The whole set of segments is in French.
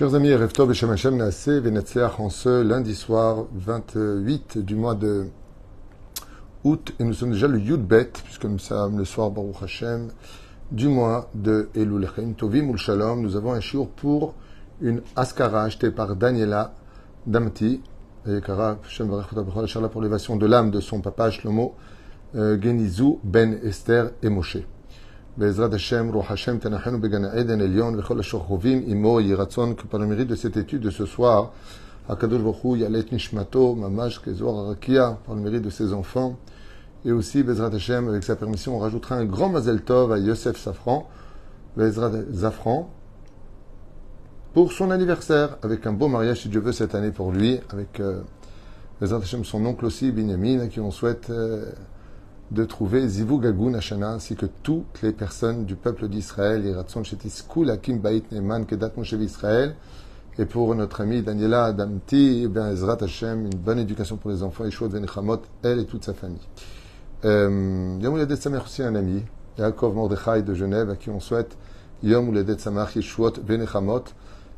Chers amis, Erev Tov Beshem Hashem Naaseh Venetzleach en ce lundi soir 28 du mois de août, et nous sommes déjà le Yud Bet, puisque nous sommes le soir Baruch Hashem du mois de Elul Chaim Tovim Ul Shalom. Nous avons un shiur pour une askara achetée par Daniela Damti, et Kara Hashem Varech Ota B'chol Asher La pour l'élévation de l'âme de son papa Shlomo Genizou Ben Esther et Moshe. Bezrat Hashem, Ruach Hashem, Tanachenu Began Eden Elion, Vechol Ashor Chovim, Imo, Yiratzon, que par le mérite de cette étude de ce soir, Hakadosh Baruch Hu, Yalet Nishmato, Mamash, Kezor, Arakia, par le mérite de ses enfants, et aussi Bezrat Hashem, avec sa permission, on rajoutera un grand Mazel Tov à Yosef Safran, Bezrat Zafran, pour son anniversaire, avec un beau mariage, si Dieu veut, cette année pour lui, avec Bezrat Hashem, son oncle aussi, Binyamin, à qui on souhaite de trouver Zivug Agun Hashana, ainsi que toutes les personnes du peuple d'Israël, Yiratzon Shetis Kul Hakim Bait Neman Kedat Moshe Israël, et pour notre amie Daniela Adamti, Ezrat Hashem, une bonne éducation pour les enfants, Yeshua Venichamot, elle et toute sa famille. Yom Uledet Samer aussi un ami, Yaakov Mordechai de Genève, à qui on souhaite Yom Uledet Samer Yeshuot Venichamot,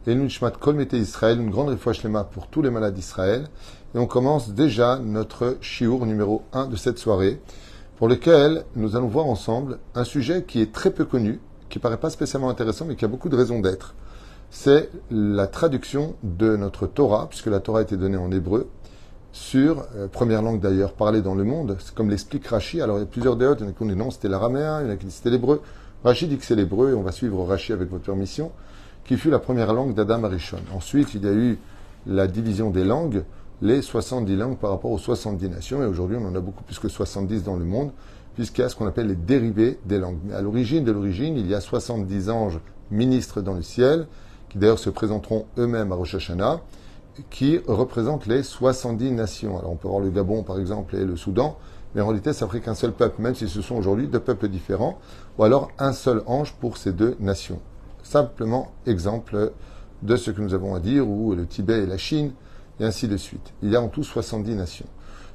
et Nishmat Kol Mete Israël, une grande réfoua shlema pour tous les malades d'Israël. Et on commence déjà notre shiur numéro 1 de cette soirée, pour lequel nous allons voir ensemble un sujet qui est très peu connu, qui paraît pas spécialement intéressant, mais qui a beaucoup de raisons d'être. C'est la traduction de notre Torah, puisque la Torah a été donnée en hébreu, sur, première langue d'ailleurs parlée dans le monde, c'est comme l'explique Rashi. Alors il y a plusieurs déotes, il y en a qui disent non, c'était l'araméen, il y en a qui disent c'était l'hébreu. Rashi dit que c'est l'hébreu, et on va suivre Rashi avec votre permission, qui fut la première langue d'Adam Arishon. Ensuite, il y a eu la division des langues, les 70 langues par rapport aux 70 nations, et aujourd'hui on en a beaucoup plus que 70 dans le monde, puisqu'il y a ce qu'on appelle les dérivés des langues. Mais à l'origine de l'origine, il y a 70 anges ministres dans le ciel, qui d'ailleurs se présenteront eux-mêmes à Rosh Hashanah, qui représentent les 70 nations. Alors on peut voir le Gabon par exemple et le Soudan, mais en réalité ça ne ferait qu'un seul peuple, même si ce sont aujourd'hui deux peuples différents, ou alors un seul ange pour ces deux nations. Simplement exemple de ce que nous avons à dire, où le Tibet et la Chine, et ainsi de suite. Il y a en tout 70 nations.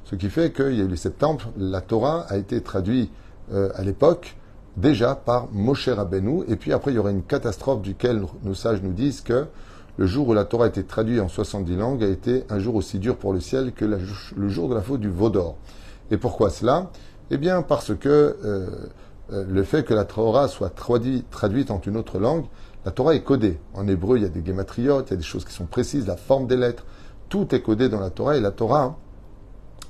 Ce qui fait qu'il y a eu les septembre, la Torah a été traduite à l'époque déjà par Moshe Rabbeinu, et puis après il y aura une catastrophe duquel nos sages nous disent que le jour où la Torah a été traduite en 70 langues a été un jour aussi dur pour le ciel que le jour de la faute du veau d'or. Et pourquoi cela? Eh bien parce que le fait que la Torah soit traduite en une autre langue, la Torah est codée. En hébreu, il y a des guématriotes, il y a des choses qui sont précises, la forme des lettres. Tout est codé dans la Torah, et la Torah,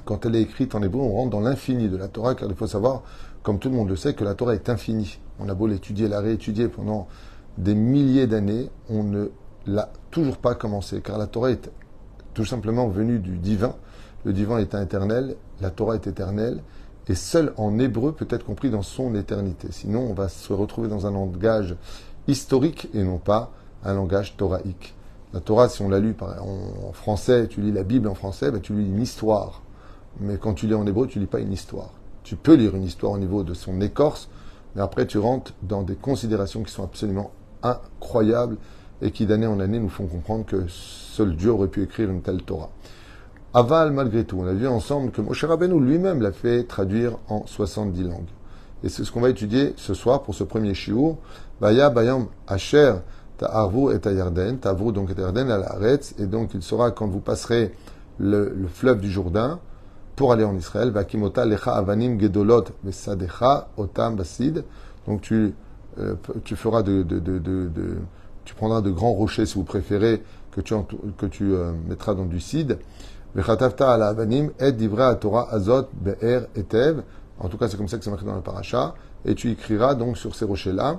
quand elle est écrite en hébreu, on rentre dans l'infini de la Torah, car il faut savoir, comme tout le monde le sait, que la Torah est infinie. On a beau l'étudier, la réétudier pendant des milliers d'années, on ne l'a toujours pas commencé, car la Torah est tout simplement venue du divin. Le divin est éternel, la Torah est éternelle, et seul en hébreu peut être compris dans son éternité. Sinon, on va se retrouver dans un langage historique et non pas un langage toraïque. La Torah, si on l'a lu en français, tu lis la Bible en français, tu lis une histoire. Mais quand tu lis en hébreu, tu lis pas une histoire. Tu peux lire une histoire au niveau de son écorce, mais après tu rentres dans des considérations qui sont absolument incroyables et qui d'année en année nous font comprendre que seul Dieu aurait pu écrire une telle Torah. Aval, malgré tout, on a vu ensemble que Moshe Rabbeinu lui-même l'a fait traduire en 70 langues. Et c'est ce qu'on va étudier ce soir pour ce premier shiur. Vaya bayam asher Ta'arvu et Yarden, Ta'arvu donc et Yarden à la Haaretz, et donc il sera quand vous passerez le fleuve du Jourdain pour aller en Israël, Vakimota lecha avanim gedolot vesadecha otam basid, donc tu feras tu prendras de grands rochers si vous préférez que tu mettras dans du sid, vechatavta ala avanim et divra Torah azot be'er etev, en tout cas c'est comme ça que c'est marqué dans la paracha, et tu écriras donc sur ces rochers-là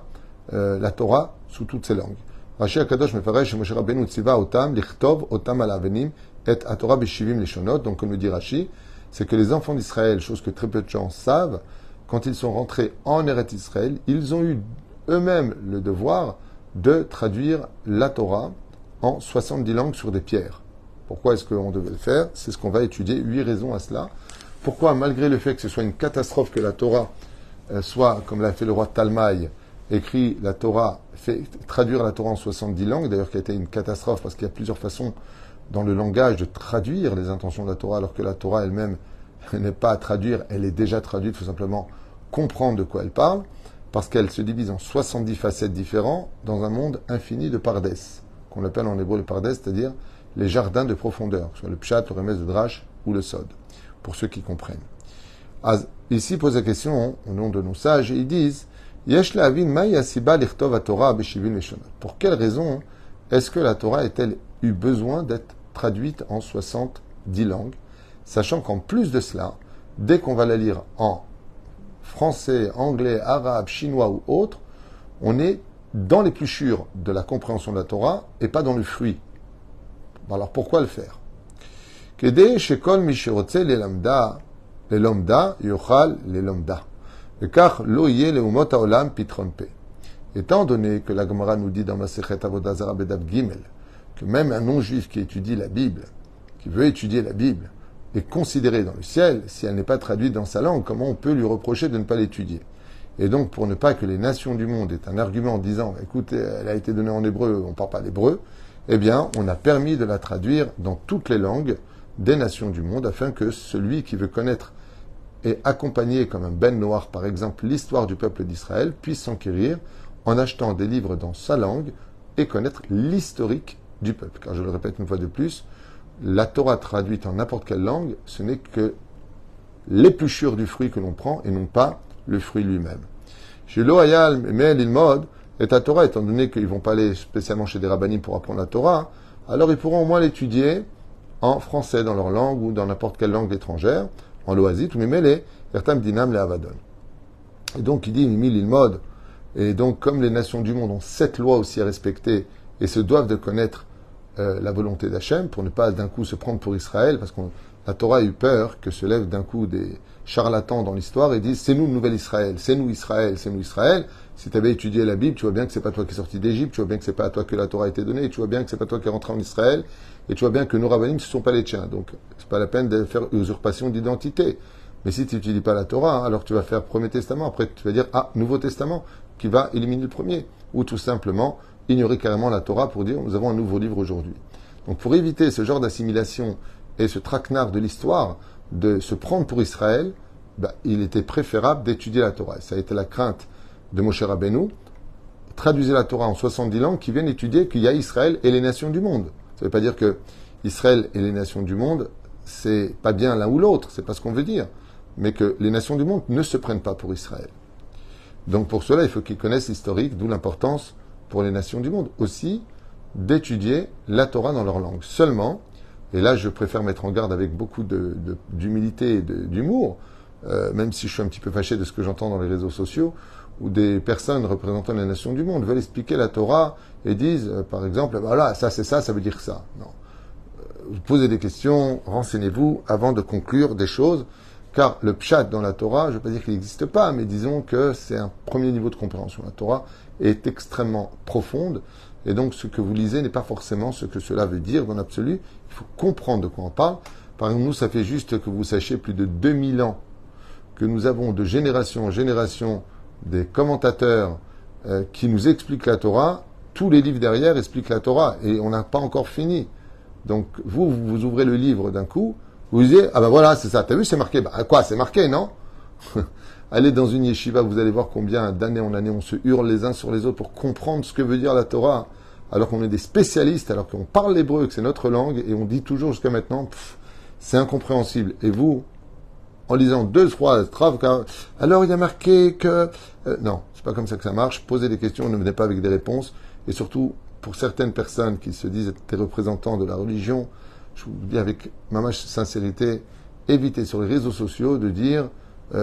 la Torah sous toutes ces langues. Rashi Akadosh mefaresh Moshe Rabbeinu tziva otam lichtov otam al avenim et atorah b'shivim leshonot. Donc comme le dit Rashi, c'est que les enfants d'Israël, chose que très peu de gens savent, quand ils sont rentrés en Eretz Israël, ils ont eu eux-mêmes le devoir de traduire la Torah en 70 langues sur des pierres. Pourquoi est-ce qu'on devait le faire? C'est ce qu'on va étudier. 8 raisons à cela. Pourquoi, malgré le fait que ce soit une catastrophe que la Torah soit, comme l'a fait le roi Talmaï, écrit la Torah, fait traduire la Torah en 70 langues, d'ailleurs qui a été une catastrophe parce qu'il y a plusieurs façons dans le langage de traduire les intentions de la Torah, alors que la Torah elle-même n'est pas à traduire, elle est déjà traduite, il faut simplement comprendre de quoi elle parle, parce qu'elle se divise en 70 facettes différentes dans un monde infini de pardès. qu'on appelle en hébreu le pardes, c'est-à-dire les jardins de profondeur, soit le pshat, le remez de drash ou le sod, pour ceux qui comprennent. Ici pose la question au nom de nos sages, et ils disent pour quelle raison est-ce que la Torah a-t-elle eu besoin d'être traduite en 70 langues, sachant qu'en plus de cela, dès qu'on va la lire en français, anglais, arabe, chinois ou autre, on est dans l'épluchure de la compréhension de la Torah et pas dans le fruit. Alors pourquoi le faire? Kedei shekol mi shirotze lelomda yochal lelomda. Car lo yeh leumot haolam pitron pe. Étant donné que la Gemara nous dit dans Masechet Avodah Zarah Bedav Gimel que même un non-juif qui étudie la Bible, qui veut étudier la Bible, est considéré dans le ciel si elle n'est pas traduite dans sa langue. Comment on peut lui reprocher de ne pas l'étudier? Et donc, pour ne pas que les nations du monde aient un argument en disant « Écoutez, elle a été donnée en hébreu, on ne parle pas l'hébreu », eh bien, on a permis de la traduire dans toutes les langues des nations du monde afin que celui qui veut connaître et accompagner comme un ben noir, par exemple, l'histoire du peuple d'Israël, puisse s'enquérir en achetant des livres dans sa langue et connaître l'historique du peuple. Car je le répète une fois de plus, la Torah traduite en n'importe quelle langue, ce n'est que l'épluchure du fruit que l'on prend et non pas le fruit lui-même. Chez l'Ohayal, mais l'Ilmod, et la Torah, étant donné qu'ils ne vont pas aller spécialement chez des rabbinim pour apprendre la Torah, alors ils pourront au moins l'étudier en français dans leur langue ou dans n'importe quelle langue étrangère, en loasit, ou les Ertam Dinam le Havadon. Et donc il dit Mimi l'Ilmod, et donc comme les nations du monde ont 7 lois aussi à respecter et se doivent de connaître la volonté d'Hachem pour ne pas d'un coup se prendre pour Israël, parce que la Torah a eu peur que se lèvent d'un coup des charlatans dans l'histoire et disent c'est nous le nouvel Israël, c'est nous Israël, c'est nous Israël. Si tu avais étudié la Bible, tu vois bien que c'est pas toi qui es sorti d'Égypte, tu vois bien que c'est pas à toi que la Torah a été donnée, et tu vois bien que c'est pas toi qui es rentré en Israël, et tu vois bien que nos rabbinim ne sont pas les tiens. Donc c'est pas la peine de faire usurpation d'identité. Mais si tu n'étudies pas la Torah, alors tu vas faire Premier Testament, après tu vas dire Nouveau Testament, qui va éliminer le premier, ou tout simplement ignorer carrément la Torah pour dire nous avons un nouveau livre aujourd'hui. Donc pour éviter ce genre d'assimilation et ce traquenard de l'histoire, de se prendre pour Israël, il était préférable d'étudier la Torah. Et ça a été la crainte de Moshe Rabbeinu. Traduisez la Torah en 70 langues qui viennent étudier qu'il y a Israël et les nations du monde. Ça ne veut pas dire que Israël et les nations du monde, c'est pas bien l'un ou l'autre, c'est pas ce qu'on veut dire, mais que les nations du monde ne se prennent pas pour Israël. Donc pour cela, il faut qu'ils connaissent l'historique, d'où l'importance pour les nations du monde aussi d'étudier la Torah dans leur langue. Seulement, et là je préfère mettre en garde avec beaucoup d'humilité et d'humour, même si je suis un petit peu fâché de ce que j'entends dans les réseaux sociaux, où des personnes représentant les nations du monde veulent expliquer la Torah et disent, par exemple, voilà, ça c'est ça, ça veut dire ça. Non. Vous posez des questions, renseignez-vous avant de conclure des choses, car le pshat dans la Torah, je ne veux pas dire qu'il n'existe pas, mais disons que c'est un premier niveau de compréhension. La Torah est extrêmement profonde, et donc ce que vous lisez n'est pas forcément ce que cela veut dire dans l'absolu. Il faut comprendre de quoi on parle. Par exemple, nous, ça fait juste que vous sachiez plus de 2000 ans que nous avons de génération en génération des commentateurs qui nous expliquent la Torah. Tous les livres derrière expliquent la Torah, et on n'a pas encore fini. Donc vous ouvrez le livre d'un coup, vous disiez, ah ben voilà, c'est ça, t'as vu, c'est marqué. Quoi, c'est marqué, non? Allez dans une yeshiva, vous allez voir combien d'année en année on se hurle les uns sur les autres pour comprendre ce que veut dire la Torah, alors qu'on est des spécialistes, alors qu'on parle l'hébreu, que c'est notre langue, et on dit toujours jusqu'à maintenant, c'est incompréhensible. Et vous, en lisant 2-3 phrases, alors il y a marqué que... non, c'est pas comme ça que ça marche. Posez des questions, ne venez pas avec des réponses. Et surtout, pour certaines personnes qui se disent être des représentants de la religion, je vous dis avec ma sincérité, évitez sur les réseaux sociaux de dire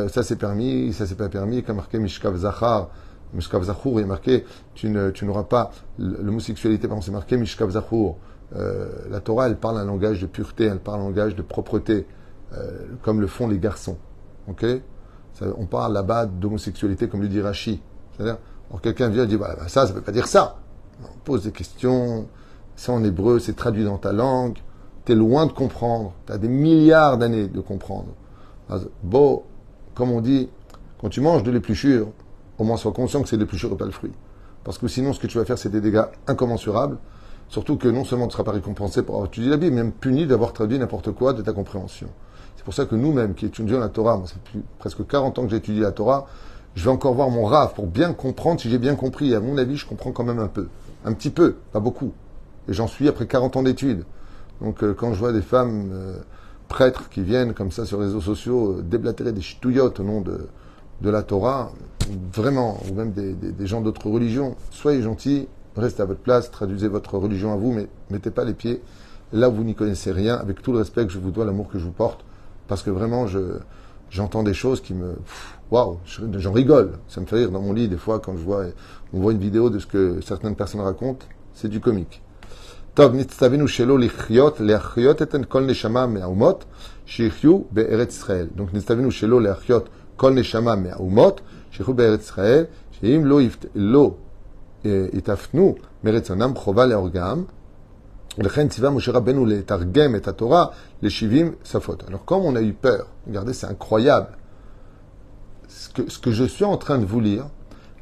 ça c'est permis, ça c'est pas permis, comme marqué Mishkav Zachar, Mishkav Zachour, il est marqué tu n'auras pas l'homosexualité, pardon, c'est marqué Mishkav Zachour. La Torah, elle parle un langage de pureté, elle parle un langage de propreté, comme le font les garçons. Ok? On parle là-bas d'homosexualité, comme le dit Rashi. C'est-à-dire, alors quelqu'un vient et dit ça veut pas dire ça. On pose des questions, c'est en hébreu, c'est traduit dans ta langue, tu es loin de comprendre, tu as des milliards d'années de comprendre. Bon, comme on dit, quand tu manges de l'épluchure, au moins sois conscient que c'est de l'épluchure et pas le fruit. Parce que sinon, ce que tu vas faire, c'est des dégâts incommensurables, surtout que non seulement tu ne seras pas récompensé pour avoir étudié la Bible, mais même puni d'avoir traduit n'importe quoi de ta compréhension. C'est pour ça que nous-mêmes, qui étudions la Torah, moi, ça fait presque 40 ans que j'ai étudié la Torah, je vais encore voir mon Rav pour bien comprendre si j'ai bien compris. Et à mon avis, je comprends quand même un peu. Un petit peu, pas beaucoup. Et j'en suis après 40 ans d'études. Donc quand je vois des femmes prêtres qui viennent comme ça sur les réseaux sociaux déblatérer des ch'touillottes au nom de la Torah, vraiment, ou même des gens d'autres religions, soyez gentils, restez à votre place, traduisez votre religion à vous, mais mettez pas les pieds là où vous n'y connaissez rien, avec tout le respect que je vous dois, l'amour que je vous porte, parce que vraiment, j'entends des choses qui me... Waouh, j'en rigole. Ça me fait rire dans mon lit, des fois, quand on voit une vidéo de ce que certaines personnes racontent, c'est du comique. טוב, נצטווינו שלא להחיות את כל נשמה מהאומות שיחיו בארץ ישראל. Donc, נצטווינו שלא להחיות כל נשמה מהאומות שיחיו בארץ ישראל, שאם לא יתפנו מרצונם חובה להורגם, לכן ציווה משה רבנו לתרגם את התורה ל-70 שפות. Alors, comme on a eu peur, regardez, c'est incroyable. Ce que je suis en train de vous lire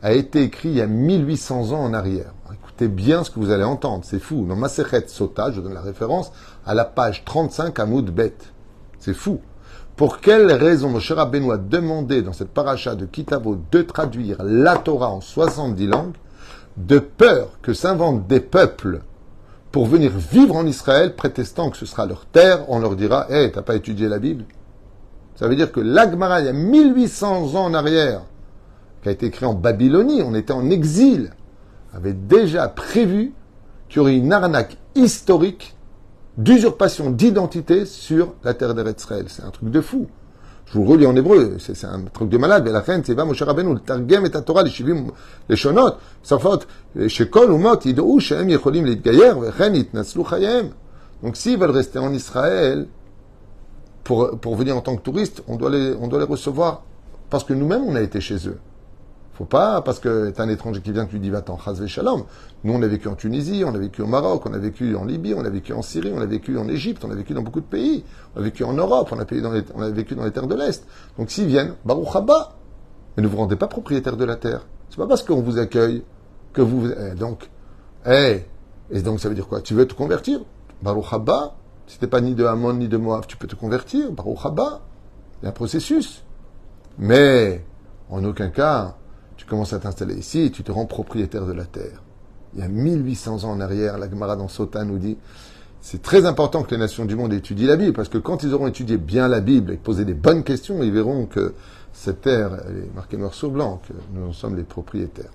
a été écrit il y a 1800 ans en arrière. Écoutez bien ce que vous allez entendre, c'est fou. Dans Masechet Sota, je donne la référence, à la page 35 à Moud Bet. C'est fou. Pour quelle raison Moshe Rabbeinu a demandé dans cette paracha de Kitavo de traduire la Torah en 70 langues, de peur que s'inventent des peuples pour venir vivre en Israël, prétestant que ce sera leur terre, on leur dira « Hey, t'as pas étudié la Bible ?» Ça veut dire que l'Agmara, il y a 1800 ans en arrière, qui a été écrit en Babylonie, on était en exil, avait déjà prévu qu'il y aurait une arnaque historique d'usurpation d'identité sur la terre d'Eretz Israël. C'est un truc de fou. Je vous le relis en hébreu, c'est un truc de malade. ולכן ציווה משה רבנו לתרגם את התורה ל-70 לשונות, שפות, שכל אומות ידעו שהם יכולים להתגייר, וכן יתנצלו חייהם. Donc s'ils veulent rester en Israël, pour venir en tant que touristes, on doit les recevoir parce que nous-mêmes, on a été chez eux. Faut pas, parce que t'es un étranger qui vient, que tu dis va-t'en, chas shalom. Nous, on a vécu en Tunisie, on a vécu au Maroc, on a vécu en Libye, on a vécu en Syrie, on a vécu en Égypte, on a vécu dans beaucoup de pays. On a vécu en Europe, on a vécu dans les terres de l'Est. Donc s'ils viennent, Baruch Haba. Mais ne vous rendez pas propriétaire de la terre. C'est pas parce qu'on vous accueille que vous... Et donc ça veut dire quoi? Tu veux te convertir? Baruch Haba. Si t'es pas ni de Hamon ni de Moab, tu peux te convertir. Baruch Haba. Il y a un processus. Mais, en aucun cas, tu commences à t'installer ici et tu te rends propriétaire de la terre. Il y a 1800 ans en arrière, la Gemara dans Sota nous dit, c'est très important que les nations du monde étudient la Bible, parce que quand ils auront étudié bien la Bible et posé des bonnes questions, ils verront que cette terre, elle est marquée noir sur blanc, que nous en sommes les propriétaires.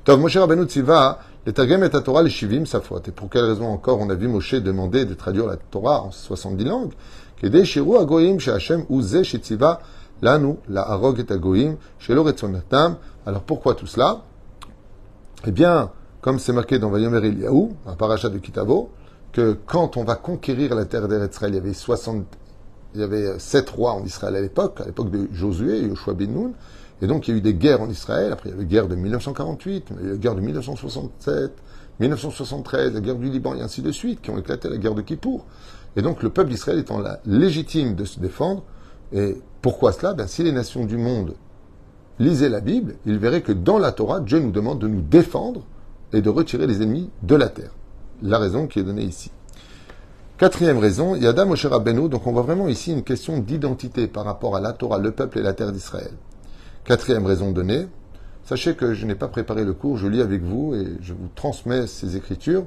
Tov, Moshe Rabbeinu Tziva, les Targem et Torah, les Shivim, Safot. Et pour quelle raison encore on a vu Moshe demander de traduire la Torah en 70 langues? Kedei Shiru Agoyim, She'Hashem, Uze, She'Tziva, Lanu, la Harog et Agoyim, She'lo Retzonatam. Alors pourquoi tout cela? Eh bien, comme c'est marqué dans Vayomer Eliyahu, un parachat de Kitavo, que quand on va conquérir la terre d'Eretz Israël, il y avait 7 rois en Israël à l'époque de Josué et Yoshua ben Nun, et donc il y a eu des guerres en Israël. Après il y a eu la guerre de 1948, il y a eu la guerre de 1967, 1973, la guerre du Liban et ainsi de suite, qui ont éclaté, la guerre de Kippour. Et donc le peuple d'Israël étant là, légitime de se défendre. Et pourquoi cela? Si les nations du monde lisaient la Bible, ils verraient que dans la Torah, Dieu nous demande de nous défendre et de retirer les ennemis de la terre. La raison qui est donnée ici. Quatrième raison, Yada Moshe Rabbeinu, donc on voit vraiment ici une question d'identité par rapport à la Torah, le peuple et la terre d'Israël. Quatrième raison donnée, sachez que je n'ai pas préparé le cours, je lis avec vous et je vous transmets ces écritures,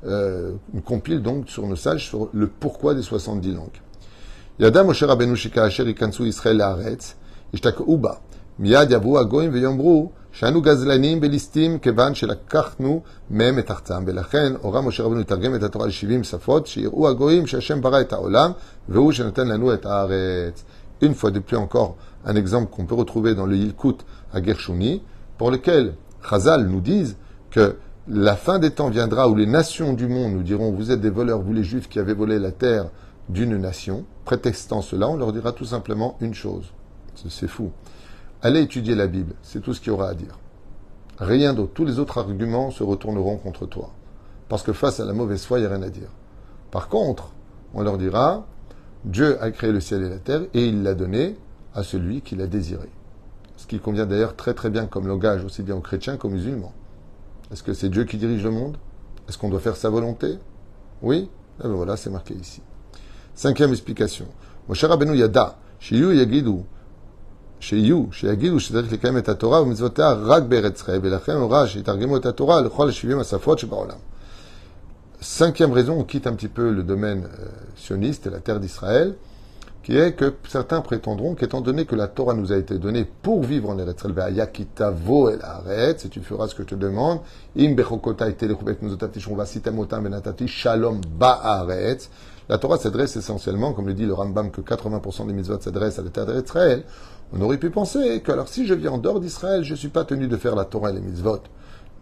une compile donc sur nos sages sur le pourquoi des 70 langues. Yada Moshe Rabbeinu shika asher ikansu Israël la'aretz, ishtak'u ba, miyad yavu hagoyim veyomru, שאנו גזלנים בליסטים כיוון שלקחנו מהם את ארצם, ולכן הורה משה רבנו לתרגם את התורה ל-70 שפות, שיראו הגויים שהשם ברא את העולם, והוא שנתן לנו את הארץ. Une fois de plus encore, un exemple qu'on peut retrouver dans le Yilkut à Gershuni, pour lequel Chazal nous disent que la fin des temps viendra où les nations du monde nous diront, vous êtes des voleurs, vous les juifs qui avez volé la terre d'une nation. Prétextant cela, on leur dira tout simplement une chose. C'est fou. Allez étudier la Bible, c'est tout ce qu'il y aura à dire. Rien d'autre. Tous les autres arguments se retourneront contre toi. Parce que face à la mauvaise foi, il n'y a rien à dire. Par contre, on leur dira, Dieu a créé le ciel et la terre et il l'a donné à celui qui l'a désiré. Ce qui convient d'ailleurs très très bien comme langage, aussi bien aux chrétiens qu'aux musulmans. Est-ce que c'est Dieu qui dirige le monde? Est-ce qu'on doit faire sa volonté? Oui? Et bien voilà, c'est marqué ici. Cinquième explication. Moshe Rabbeinu Yada, Shiyu Yagidu, שיגידו שצריך לקיים את התורה ומצוותיה רק בארץ ישראל, ולכן הורה שיתרגמו את התורה לכל ה-70 השפות שבעולם. cinquième raison, on quitte un petit peu le domaine sioniste et la terre d'Israël, qui est que certains prétendront qu'étant donné que la Torah nous a été donnée pour vivre en Eretz Israël, kitavo el haaretz, et tu feras ce que je te demande, im bechokotai telechubet nuzotati shonva sitamotam benatati shalom ba'aretz. La Torah s'adresse essentiellement, comme le dit le Rambam, que 80% des mitzvot s'adressent à la terre d'Israël. On aurait pu penser que, alors, si je vis en dehors d'Israël, je ne suis pas tenu de faire la Torah et les mitzvot.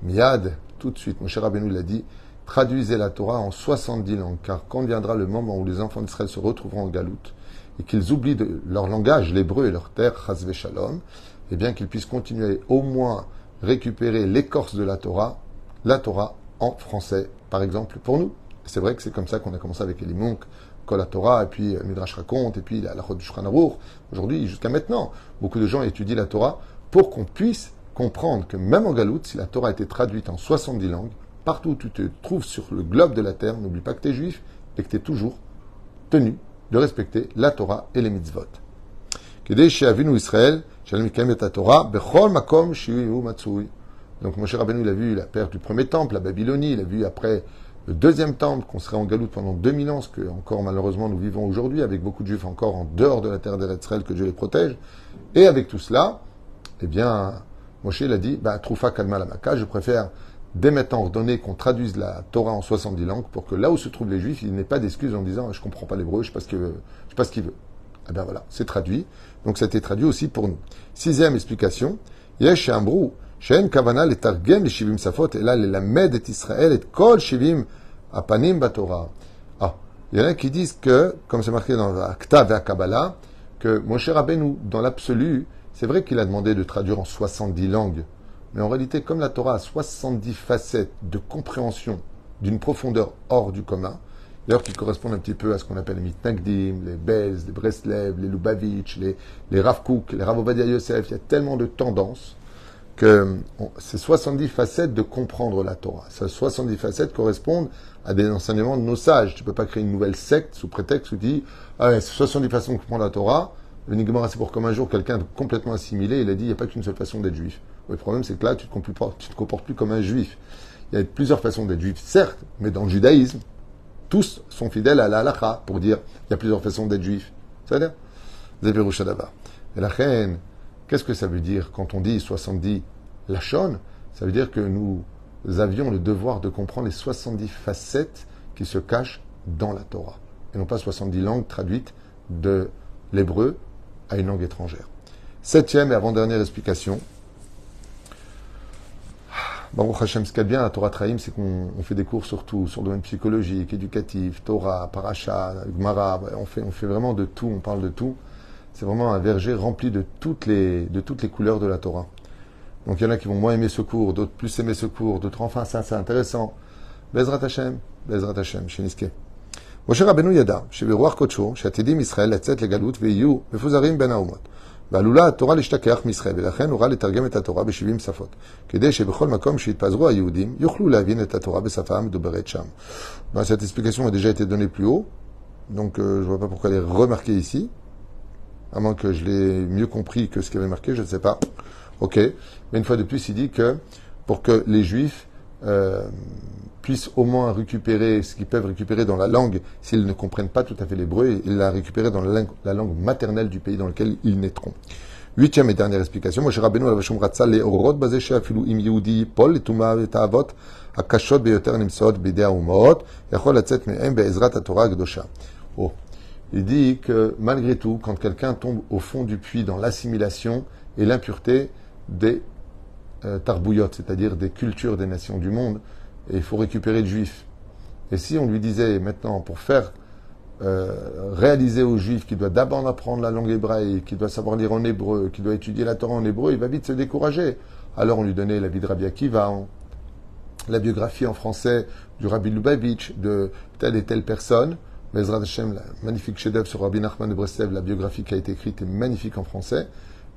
Miad, tout de suite, Moshe Rabbeinu l'a dit, traduisez la Torah en 70 langues, car quand viendra le moment où les enfants d'Israël se retrouveront en galoute, et qu'ils oublient leur langage, l'hébreu et leur terre, chas v'shalom, et bien qu'ils puissent continuer au moins récupérer l'écorce de la Torah en français, par exemple, pour nous. C'est vrai que c'est comme ça qu'on a commencé avec Elimunk, Kol HaTorah, et puis Midrash raconte, et puis la Lachot du Shulchan Aruch. Aujourd'hui, jusqu'à maintenant, beaucoup de gens étudient la Torah pour qu'on puisse comprendre que même en galoute, si la Torah a été traduite en 70 langues, partout où tu te trouves sur le globe de la terre, n'oublie pas que tu es juif et que tu es toujours tenu de respecter la Torah et les mitzvot. Kedei she'avinu Israël, shalom yikayem et Torah, bechol makom shiyu matzui. Donc Moshe Rabbeinu, il a vu la perte du premier temple, la Babylonie, il a vu après le deuxième temple, qu'on serait en galoute pendant 2000 ans, ce que encore malheureusement nous vivons aujourd'hui, avec beaucoup de juifs encore en dehors de la terre d'Eretz Israël, que Dieu les protège. Et avec tout cela, eh bien, Moshe, il a dit, Troufa kalma la Maka, je préfère dès maintenant ordonner qu'on traduise la Torah en 70 langues pour que là où se trouvent les Juifs, il n'ait pas d'excuses en disant je ne comprends pas l'hébreu, je ne sais pas ce qu'il veut. Eh bien voilà, c'est traduit. Donc ça a été traduit aussi pour nous. Sixième explication, Yesh Amrou, She'en Kavana le Targem le Shivim Safot, et là le Lamed et Israël et Kol Shivim Apanim Batorah. Ah, il y en a qui disent que, comme c'est marqué dans la Ktav et la Kabbalah, que Moshe Rabbeinu, dans l'absolu, c'est vrai qu'il a demandé de traduire en 70 langues. Mais en réalité, comme la Torah a 70 facettes de compréhension d'une profondeur hors du commun, d'ailleurs qui correspondent un petit peu à ce qu'on appelle les Mitnagdim, les Belz, les Breslev, les Lubavitch, les Rav Kook, les Rav Ovadia Yosef, il y a tellement de tendances que ces 70 facettes de comprendre la Torah. Ces 70 facettes correspondent à des enseignements de nos sages. Tu ne peux pas créer une nouvelle secte sous prétexte où tu dis « Ah ouais, c'est 70 façons de comprendre la Torah ». Le Nigmara, c'est pour comme un jour quelqu'un de complètement assimilé, il a dit il n'y a pas qu'une seule façon d'être juif. Le problème, c'est que là, tu ne te comportes plus comme un juif. Il y a plusieurs façons d'être juif, certes, mais dans le judaïsme, tous sont fidèles à la halakha pour dire il y a plusieurs façons d'être juif. C'est-à-dire Zéverouchadava. Et la reine, qu'est-ce que ça veut dire quand on dit 70 lachon? Ça veut dire que nous avions le devoir de comprendre les 70 facettes qui se cachent dans la Torah. Et non pas 70 langues traduites de l'hébreu à une langue étrangère. Septième et avant-dernière explication. Baruch Hashem, ce qu'il y a de bien à Torah Traim, c'est qu'on fait des cours surtout sur le domaine psychologique, éducatif, Torah, Parasha, Gemara, on fait vraiment de tout, on parle de tout. C'est vraiment un verger rempli de toutes les couleurs de la Torah. Donc il y en a qui vont moins aimer ce cours, d'autres plus aimer ce cours, d'autres enfin, ça c'est intéressant. Bezrat Hashem, Sheniske. Moshe Rabbeinu yada, sheberוח kodsho, she'atidim Israël letzet legalut ve'yu mefuzarim ben haumot. ועלולה התורה להשתכח מישראל, ולכן הורה לתרגם את התורה ב-70 שפות, כדי שבכל מקום שהתפזרו היהודים, יוכלו להבין את התורה בשפה המדוברת שם. Cette explication a déjà été donnée plus haut, donc je ne vois pas pourquoi elle est remarquée ici, à moins que je l'ai mieux compris que ce qu'il avait marqué, je ne sais pas. Ok, mais une fois de plus, il dit que pour que les Juifs puissent au moins récupérer ce qu'ils peuvent récupérer dans la langue, s'ils ne comprennent pas tout à fait l'hébreu, ils la récupérer dans la langue maternelle du pays dans lequel ils naîtront. Huitième et dernière explication, Moshe Rabbeinu al-Vashom Ratza le'orot bazeh she'afilu im Yehudi yipol letuma v'ta'avot hakashot beyoter nimsot b'idei ha'umot yachol latzet me'em be'ezrat haTorah הקדושה. Oh, il dit que malgré tout, quand quelqu'un tombe au fond du puits dans l'assimilation et l'impureté des tarbouillotes, c'est-à-dire des cultures des nations du monde, et il faut récupérer le juif. Et si on lui disait maintenant, pour faire réaliser aux juifs qu'il doit d'abord apprendre la langue hébraïque, qu'il doit savoir lire en hébreu, qu'il doit étudier la Torah en hébreu, il va vite se décourager. Alors on lui donnait la vie de Rabbi Akiva, la biographie en français du Rabbi Lubavitch, de telle et telle personne. Bezrat Hashem, la magnifique chef-d'œuvre sur Rabbi Nachman de Breslev, la biographie qui a été écrite est magnifique en français.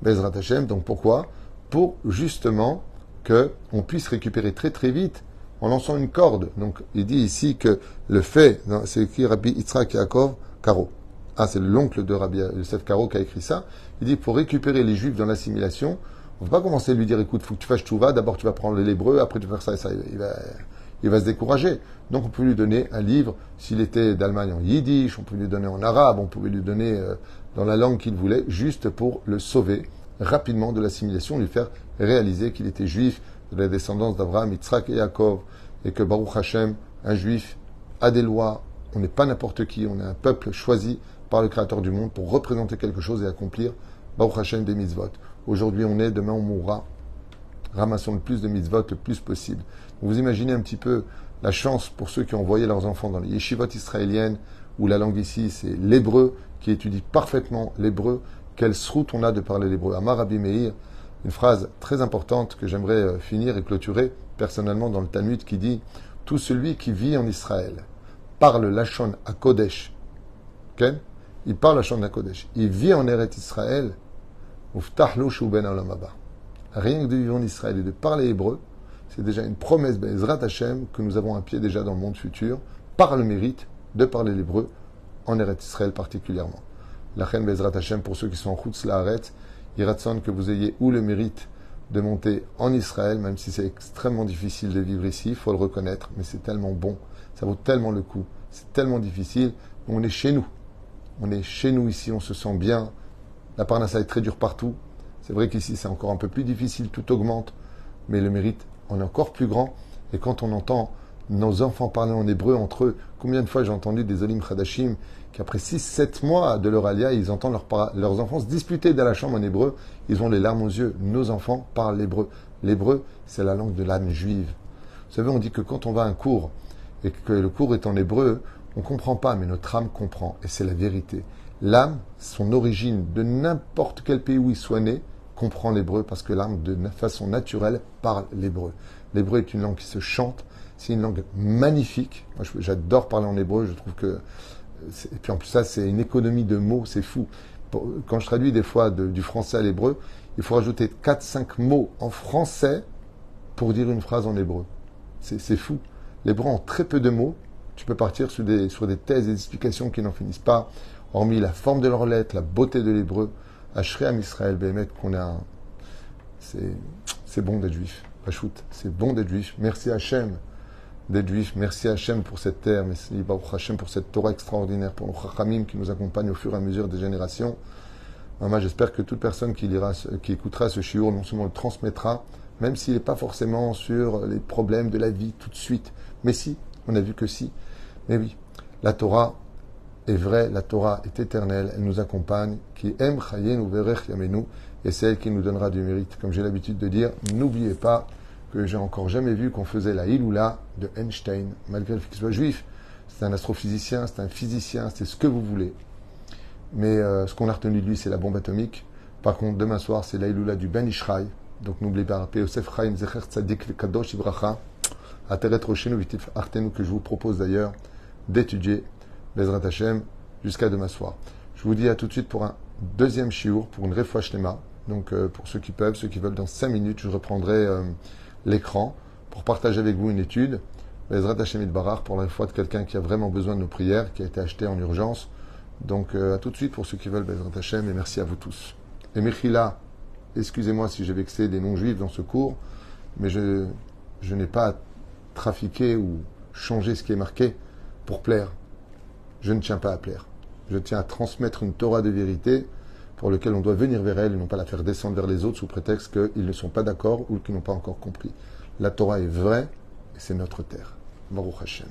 Bezrat Hashem, donc pourquoi? Pour justement qu'on puisse récupérer très très vite en lançant une corde. Donc, il dit ici que le fait, c'est écrit Rabbi Yitzhak Yaakov Karo. Ah, c'est l'oncle de Rabbi Yosef Karo qui a écrit ça. Il dit, pour récupérer les Juifs dans l'assimilation, on ne va pas commencer à lui dire, écoute, faut que tu fasses tchouva, d'abord tu vas prendre l'hébreu, après tu vas faire ça et ça. il va se décourager. Donc on peut lui donner un livre, s'il était d'Allemagne en yiddish, on peut lui donner en arabe, on pouvait lui donner dans la langue qu'il voulait, juste pour le sauver rapidement de l'assimilation, lui faire réaliser qu'il était juif, de la descendance d'Abraham, Yitzhak et Yaakov, et que Baruch Hashem, un juif, a des lois, on n'est pas n'importe qui, on est un peuple choisi par le Créateur du monde pour représenter quelque chose et accomplir Baruch Hashem des mitzvot. Aujourd'hui on est, demain on mourra. Ramassons le plus de mitzvot le plus possible. Vous imaginez un petit peu la chance pour ceux qui ont envoyé leurs enfants dans les yeshivot israéliennes, où la langue ici c'est l'hébreu, qui étudie parfaitement l'hébreu. Quelle sroute on a de parler l'hébreu. Amar Rabbi Meir, une phrase très importante que j'aimerais finir et clôturer personnellement dans le Talmud qui dit « Tout celui qui vit en Israël parle Lachon HaKodesh, okay? Il parle Lachon HaKodesh, il vit en Eretz Israël, uftach lo shu ben olam haba. Rien que de vivre en Israël et de parler hébreu, c'est déjà une promesse Be'ezrat Hashem que nous avons un pied déjà dans le monde futur, par le mérite de parler l'hébreu en Eretz Israël particulièrement. La reine Be'ezrat Hashem, pour ceux qui sont en Chutz La'aretz, Yiratson, que vous ayez ou le mérite de monter en Israël, même si c'est extrêmement difficile de vivre ici, il faut le reconnaître, mais c'est tellement bon, ça vaut tellement le coup, c'est tellement difficile, on est chez nous. On est chez nous ici, on se sent bien, la parnassa est très dure partout. C'est vrai qu'ici c'est encore un peu plus difficile, tout augmente, mais le mérite en est encore plus grand. Et quand on entend nos enfants parler en hébreu entre eux, combien de fois j'ai entendu des Olim Khadashim qui après 6-7 mois de leur alia, ils entendent leurs enfants se disputer dans la chambre en hébreu, ils ont les larmes aux yeux. Nos enfants parlent l'hébreu. L'hébreu, c'est la langue de l'âme juive. Vous savez, on dit que quand on va à un cours et que le cours est en hébreu, on ne comprend pas, mais notre âme comprend. Et c'est la vérité. L'âme, son origine, de n'importe quel pays où il soit né, comprend l'hébreu parce que l'âme, de façon naturelle, parle l'hébreu. L'hébreu est une langue qui se chante. C'est une langue magnifique. Moi, j'adore parler en hébreu. Je trouve que... Et puis en plus, ça, c'est une économie de mots. C'est fou. Quand je traduis des fois du français à l'hébreu, il faut rajouter 4-5 mots en français pour dire une phrase en hébreu. C'est fou. L'hébreu en très peu de mots. Tu peux partir sur des thèses et des explications qui n'en finissent pas, hormis la forme de leurs lettres, la beauté de l'hébreu. Ashrei Am Israël, Béhémet, qu'on a. C'est bon d'être juif. Pachout, c'est bon d'être juif. Merci Hachem d'être juif. Merci Hachem pour cette terre. Merci Baruch Hachem pour cette Torah extraordinaire, pour nos Chachamim qui nous accompagnent au fur et à mesure des générations. Maman, j'espère que toute personne qui écoutera ce shiur, non seulement le transmettra, même s'il n'est pas forcément sur les problèmes de la vie tout de suite. Mais si, on a vu que si. Mais oui, la Torah est vraie, la Torah est éternelle, elle nous accompagne, qui aime Chayen ou Verech Yamenu, et c'est elle qui nous donnera du mérite. Comme j'ai l'habitude de dire, n'oubliez pas que j'ai encore jamais vu qu'on faisait la Hiloula de Einstein, malgré le fait qu'il soit juif. C'est un astrophysicien, c'est un physicien, c'est ce que vous voulez. Mais ce qu'on a retenu de lui, c'est la bombe atomique. Par contre, demain soir, c'est la Hiloula du Ben Ishraï. Donc n'oubliez pas, Yosef Chaim Zecher Tzadik Kadosh Ibracha, Ateret Roshenu Vitif Artenu, que je vous propose d'ailleurs d'étudier Bezrat Hashem jusqu'à demain soir. Je vous dis à tout de suite pour un deuxième shiur, pour une Refoua Shlema. Donc pour ceux qui peuvent, ceux qui veulent, dans 5 minutes, je reprendrai l'écran pour partager avec vous une étude. Bezrat Hashem Itbarach, pour la foi de quelqu'un qui a vraiment besoin de nos prières, qui a été acheté en urgence. Donc à tout de suite pour ceux qui veulent, Bezrat Hashem, et merci à vous tous. Et Mechila, excusez-moi si j'ai vexé des non-juifs dans ce cours, mais je n'ai pas trafiqué ou changé ce qui est marqué pour plaire. Je ne tiens pas à plaire. Je tiens à transmettre une Torah de vérité pour laquelle on doit venir vers elle et non pas la faire descendre vers les autres sous prétexte qu'ils ne sont pas d'accord ou qu'ils n'ont pas encore compris. La Torah est vraie et c'est notre terre. Baruch Hashem.